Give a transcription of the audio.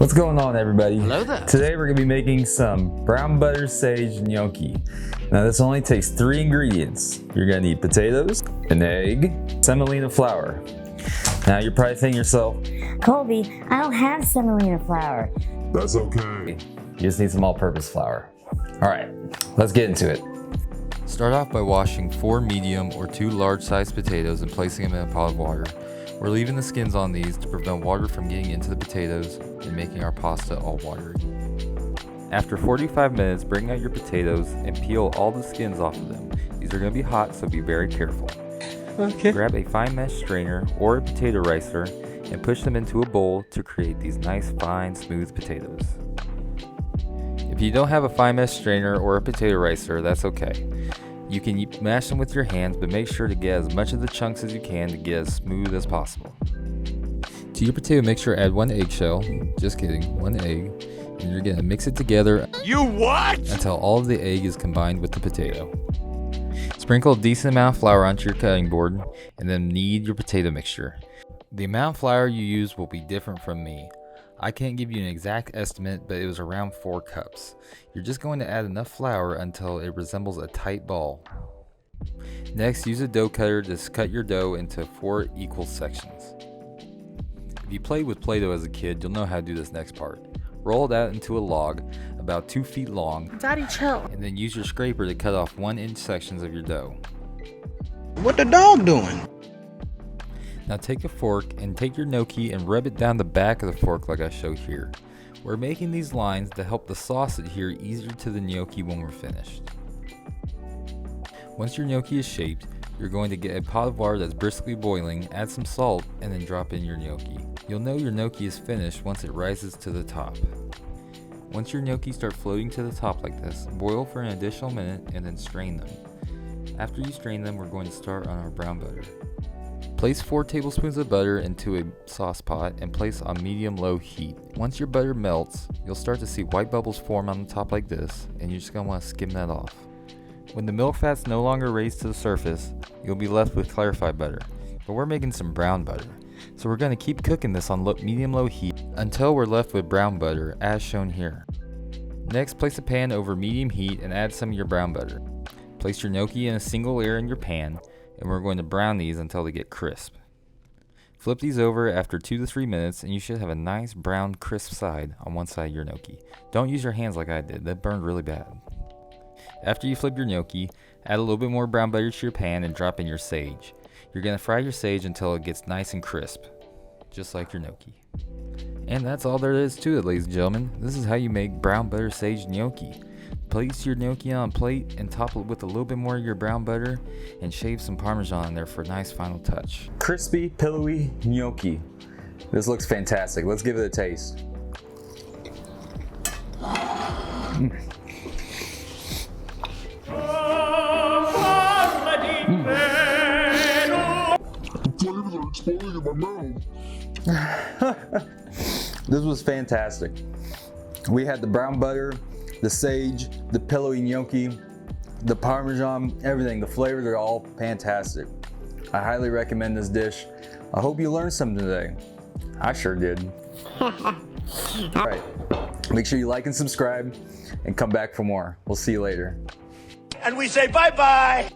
What's going on, everybody? Hello there. Today we're going to be making some brown butter sage gnocchi. Now this only takes 3 ingredients. You're going to need potatoes, an egg, semolina flour. Now you're probably thinking to yourself, Colby, I don't have semolina flour. That's okay. you just need some all-purpose flour. Alright, let's get into it. Start off by washing 4 medium or 2 large-sized potatoes and placing them in a pot of water. We're leaving the skins on these to prevent water from getting into the potatoes and making our pasta all watery. After 45 minutes, bring out your potatoes and peel all the skins off of them. These are going to be hot, so be very careful. Okay. Grab a fine mesh strainer or a potato ricer and push them into a bowl to create these nice, fine, smooth potatoes. If you don't have a fine mesh strainer or a potato ricer, that's okay. You can mash them with your hands, but make sure to get as much of the chunks as you can to get as smooth as possible. To your potato mixture, add 1 eggshell. Just kidding, 1 egg. And you're gonna mix it together. You what? Until all of the egg is combined with the potato. Sprinkle a decent amount of flour onto your cutting board, and then knead your potato mixture. The amount of flour you use will be different from me. I can't give you an exact estimate, but it was around 4 cups. You're just going to add enough flour until it resembles a tight ball. Next, use a dough cutter to cut your dough into 4 equal sections. If you played with Play-Doh as a kid, you'll know how to do this next part. Roll it out into a log about 2 feet long. Daddy, chill. And then use your scraper to cut off 1-inch sections of your dough. What the dog doing? Now take a fork and take your gnocchi and rub it down the back of the fork like I show here. We're making these lines to help the sauce adhere easier to the gnocchi when we're finished. Once your gnocchi is shaped, you're going to get a pot of water that's briskly boiling, add some salt, and then drop in your gnocchi. You'll know your gnocchi is finished once it rises to the top. Once your gnocchi start floating to the top like this, boil for an additional minute and then strain them. After you strain them, we're going to start on our brown butter. Place 4 tablespoons of butter into a sauce pot and place on medium-low heat. Once your butter melts, you'll start to see white bubbles form on the top like this, and you're just going to want to skim that off. When the milk fat's no longer raised to the surface, you'll be left with clarified butter. But we're making some brown butter, so we're going to keep cooking this on medium-low heat until we're left with brown butter, as shown here. Next, place a pan over medium heat and add some of your brown butter. Place your gnocchi in a single layer in your pan, and we're going to brown these until they get crisp. Flip these over after 2 to 3 minutes and you should have a nice brown crisp side on one side of your gnocchi. Don't use your hands like I did, that burned really bad. After you flip your gnocchi, add a little bit more brown butter to your pan and drop in your sage. You're going to fry your sage until it gets nice and crisp, just like your gnocchi. And that's all there is to it, ladies and gentlemen. This is how you make brown butter sage gnocchi. Place your gnocchi on a plate and top it with a little bit more of your brown butter and shave some Parmesan in there for a nice final touch. Crispy, pillowy gnocchi. This looks fantastic. Let's give it a taste. Flavors are exploding in my mouth. This was fantastic. We had the brown butter, the sage, the pillowy gnocchi, the Parmesan, everything. The flavors are all fantastic. I highly recommend this dish. I hope you learned something today. I sure did. Alright, make sure you like and subscribe and come back for more. We'll see you later. And we say bye-bye.